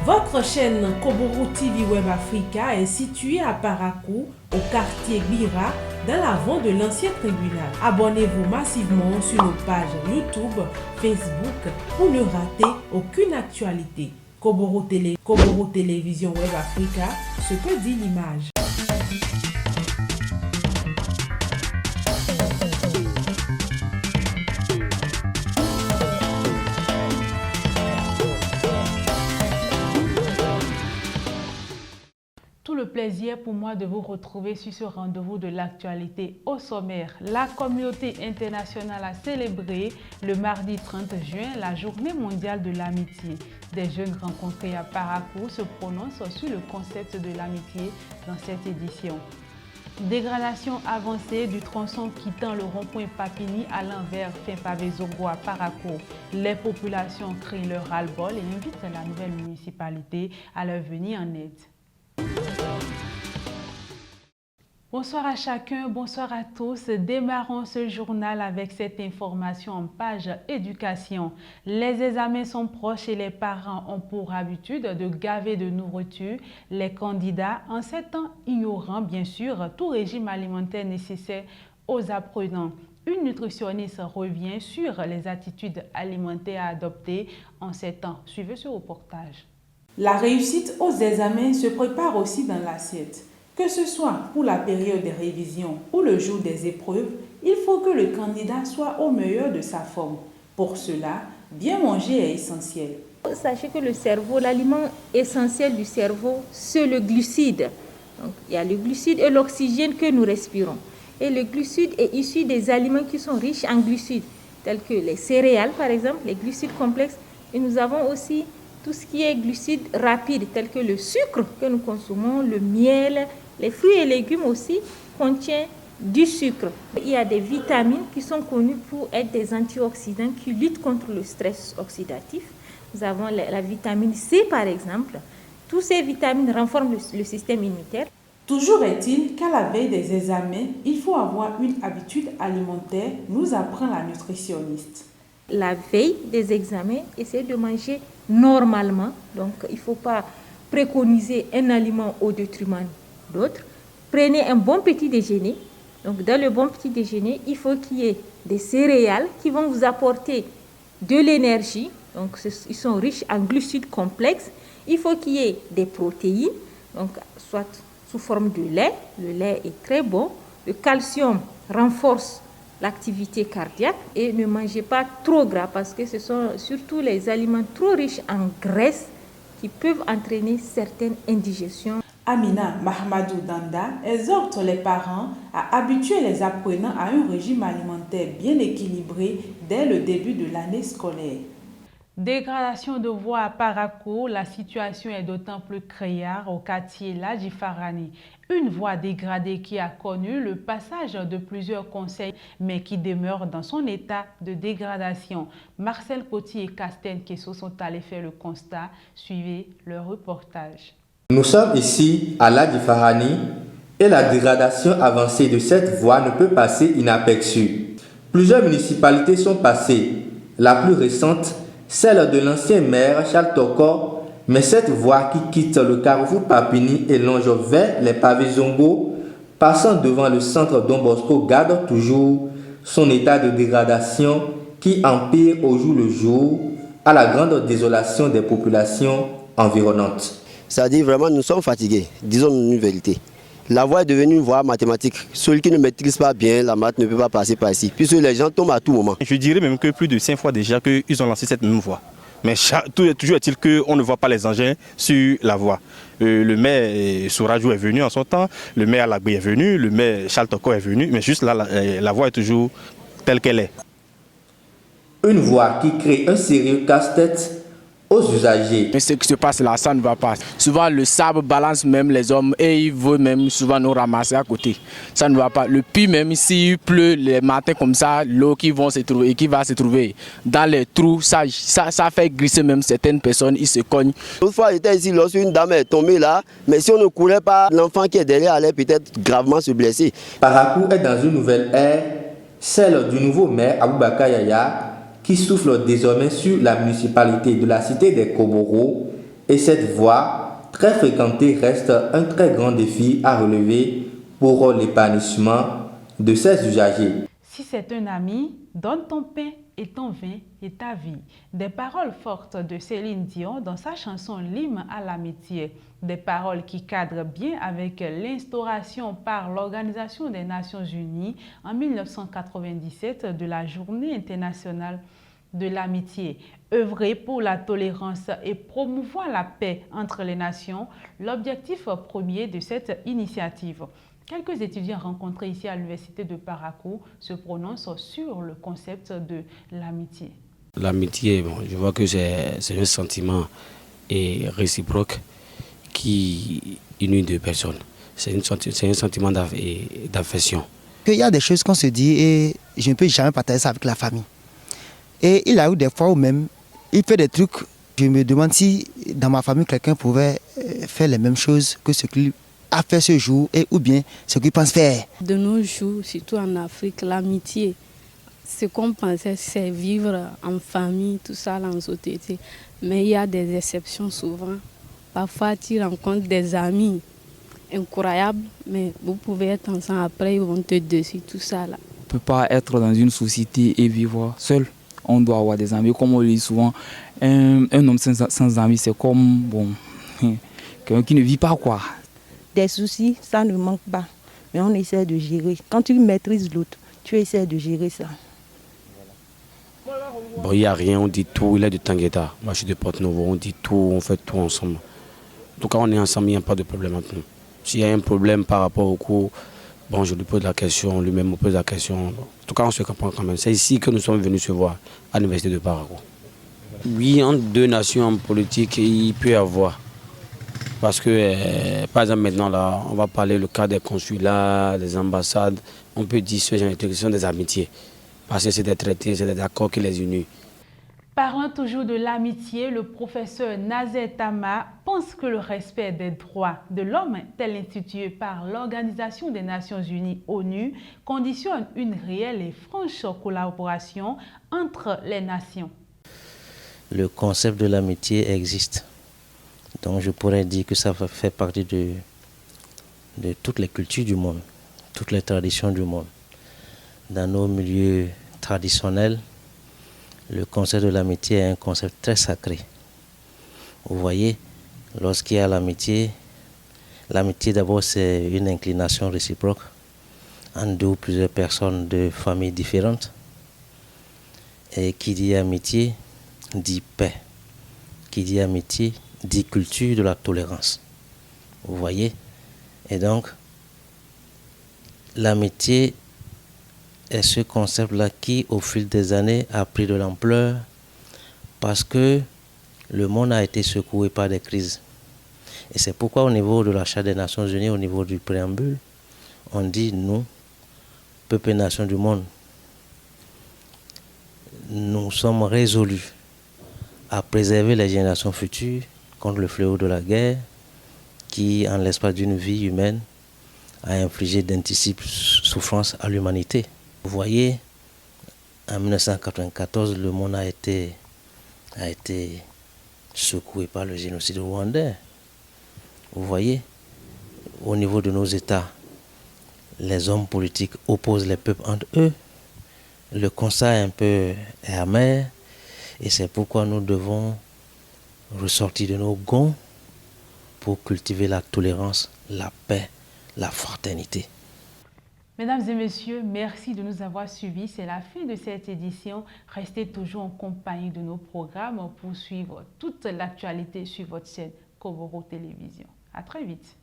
Votre chaîne Koboro TV Web Africa est située à Parakou, au quartier Gbira, dans l'avant de l'ancien tribunal. Abonnez-vous massivement sur nos pages YouTube, Facebook pour ne rater aucune actualité. Koboro Télévision Web Africa, ce que dit l'image. Tout le plaisir pour moi de vous retrouver sur ce rendez-vous de l'actualité au sommaire. La communauté internationale a célébré le mardi 30 juin la journée mondiale de l'amitié. Des jeunes rencontrés à Parakou se prononcent sur le concept de l'amitié dans cette édition. Dégradation avancée du tronçon quittant le rond-point Papini allant vers Finpavé-Zongo à Parakou. Les populations crient leur ras-le-bol et invitent la nouvelle municipalité à leur venir en aide. Bonsoir à chacun, bonsoir à tous. Démarrons ce journal avec cette information en page éducation. Les examens sont proches et les parents ont pour habitude de gaver de nourriture les candidats en ces temps ignorant bien sûr tout régime alimentaire nécessaire aux apprenants. Une nutritionniste revient sur les attitudes alimentaires à adopter en ces temps. Suivez ce reportage. La réussite aux examens se prépare aussi dans l'assiette. Que ce soit pour la période de révision ou le jour des épreuves, il faut que le candidat soit au meilleur de sa forme. Pour cela, bien manger est essentiel. Sachez que le cerveau, l'aliment essentiel du cerveau, c'est le glucide. Donc, il y a le glucide et l'oxygène que nous respirons. Et le glucide est issu des aliments qui sont riches en glucides, tels que les céréales par exemple, les glucides complexes. Et nous avons aussi tout ce qui est glucides rapides, tels que le sucre que nous consommons, le miel, les fruits et légumes aussi contiennent du sucre. Il y a des vitamines qui sont connues pour être des antioxydants qui luttent contre le stress oxydatif. Nous avons la vitamine C par exemple. Toutes ces vitamines renforcent le système immunitaire. Toujours est-il qu'à la veille des examens, il faut avoir une habitude alimentaire, nous apprend la nutritionniste. La veille des examens, essayez de manger normalement. Donc, il ne faut pas préconiser un aliment au détriment d'autres. Prenez un bon petit déjeuner. Donc, dans le bon petit déjeuner, il faut qu'il y ait des céréales qui vont vous apporter de l'énergie. Donc, ils sont riches en glucides complexes. Il faut qu'il y ait des protéines, donc soit sous forme de lait. Le lait est très bon. Le calcium renforce l'activité cardiaque et ne mangez pas trop gras parce que ce sont surtout les aliments trop riches en graisse qui peuvent entraîner certaines indigestions. Amina Mahamadou Danda exhorte les parents à habituer les apprenants à un régime alimentaire bien équilibré dès le début de l'année scolaire. Dégradation de voies à Parakou, la situation est d'autant plus criarde au quartier Ladji Farani. Une voie dégradée qui a connu le passage de plusieurs conseils mais qui demeure dans son état de dégradation. Marcel Coty et Casten Kesso sont allés faire le constat. Suivez leur reportage. Nous sommes ici à Ladji Farani et la dégradation avancée de cette voie ne peut passer inaperçue. Plusieurs municipalités sont passées. La plus récente, celle de l'ancien maire Charles Toko, mais cette voie qui quitte le carrefour Papini et longe vers les pavés Zongo, passant devant le centre Don Bosco, garde toujours son état de dégradation qui empire au jour le jour à la grande désolation des populations environnantes. C'est-à-dire vraiment nous sommes fatigués, disons une vérité. La voie est devenue une voie mathématique. Celui qui ne maîtrise pas bien la maths ne peut pas passer par ici, puisque les gens tombent à tout moment. Je dirais même que plus de 5 fois déjà qu'ils ont lancé cette même voie. Mais toujours est-il qu'on ne voit pas les engins sur la voie. Le maire Sourajou est venu en son temps, le maire Alagbé est venu, le maire Charles Toko est venu, mais juste là, la voie est toujours telle qu'elle est. Une voie qui crée un sérieux casse-tête aux usagers. Mais ce qui se passe là, ça ne va pas. Souvent le sable balance même les hommes et il veut même souvent nous ramasser à côté. Ça ne va pas. Le pire même, s'il pleut les matins comme ça, l'eau qui va se trouver dans les trous, ça fait glisser même certaines personnes, ils se cognent. L'autre fois j'étais ici lorsqu'une dame est tombée là, mais si on ne courait pas, l'enfant qui est derrière allait peut-être gravement se blesser. Parakou est dans une nouvelle ère, celle du nouveau maire Aboubakar Yaya, qui souffle désormais sur la municipalité de la cité des Koboro et cette voie très fréquentée reste un très grand défi à relever pour l'épanouissement de ses usagers. Si c'est un ami, donne ton pain et ton vin et ta vie. Des paroles fortes de Céline Dion dans sa chanson L'hymne à l'amitié. Des paroles qui cadrent bien avec l'instauration par l'Organisation des Nations Unies en 1997 de la Journée internationale de l'amitié. Œuvrer pour la tolérance et promouvoir la paix entre les nations, l'objectif premier de cette initiative. Quelques étudiants rencontrés ici à l'Université de Parakou se prononcent sur le concept de l'amitié. L'amitié, bon, je vois que c'est un sentiment réciproque qui unit deux personnes. C'est un sentiment d'affection. Il y a des choses qu'on se dit et je ne peux jamais partager ça avec la famille. Et il a eu des fois où même, il fait des trucs, je me demande si dans ma famille quelqu'un pouvait faire les mêmes choses que ce qu'il a fait ce jour et ou bien ce qu'il pense faire. De nos jours, surtout en Afrique, l'amitié, ce qu'on pensait, c'est vivre en famille, tout ça en société. Mais il y a des exceptions souvent. Parfois, tu rencontres des amis incroyables, mais vous pouvez être ensemble après, ils vont te dessus, tout ça là. On ne peut pas être dans une société et vivre seul. On doit avoir des amis. Comme on le dit souvent, un homme sans amis, c'est comme quelqu'un qui ne vit pas, quoi. Des soucis, ça ne manque pas. Mais on essaie de gérer. Quand tu maîtrises l'autre, tu essaies de gérer ça. Bon, il n'y a rien, on dit tout, il est de Tangueta. Moi, je suis de Porte-Novo, on dit tout, on fait tout ensemble. En tout cas, on est ensemble, il n'y a pas de problème entre nous. S'il y a un problème par rapport au cours, bon, je lui pose la question, lui-même me pose la question. En tout cas, on se comprend quand même. C'est ici que nous sommes venus se voir, à l'Université de Parakou. Oui, entre deux nations en politique, il peut y avoir. Parce que, par exemple, maintenant, là, on va parler le cas des consulats, des ambassades. On peut dire ce genre de trucs, ce sont des amitiés. Parce que c'est des traités, c'est des accords qui les unissent. Parlant toujours de l'amitié, le professeur Nazer Tama pense que le respect des droits de l'homme, tel institué par l'Organisation des Nations Unies, ONU, conditionne une réelle et franche collaboration entre les nations. Le concept de l'amitié existe. Donc je pourrais dire que ça fait partie de toutes les cultures du monde, toutes les traditions du monde. Dans nos milieux traditionnels, le concept de l'amitié est un concept très sacré. Vous voyez, lorsqu'il y a l'amitié d'abord c'est une inclination réciproque entre deux ou plusieurs personnes de familles différentes. Et qui dit amitié dit paix. Qui dit amitié dit culture de la tolérance. Vous voyez? Et donc, l'amitié est ce concept-là qui, au fil des années, a pris de l'ampleur parce que le monde a été secoué par des crises. Et c'est pourquoi au niveau de la Charte des Nations Unies, au niveau du préambule, on dit nous, peuple et nations du monde, nous sommes résolus à préserver les générations futures contre le fléau de la guerre qui, en l'espace d'une vie humaine, a infligé d'indicibles souffrances à l'humanité. Vous voyez, en 1994, le monde a été secoué par le génocide rwandais. Vous voyez, au niveau de nos États, les hommes politiques opposent les peuples entre eux. Le constat est un peu amer et c'est pourquoi nous devons ressortir de nos gonds pour cultiver la tolérance, la paix, la fraternité. Mesdames et messieurs, merci de nous avoir suivis. C'est la fin de cette édition. Restez toujours en compagnie de nos programmes pour suivre toute l'actualité sur votre chaîne Koboro Télévision. À très vite.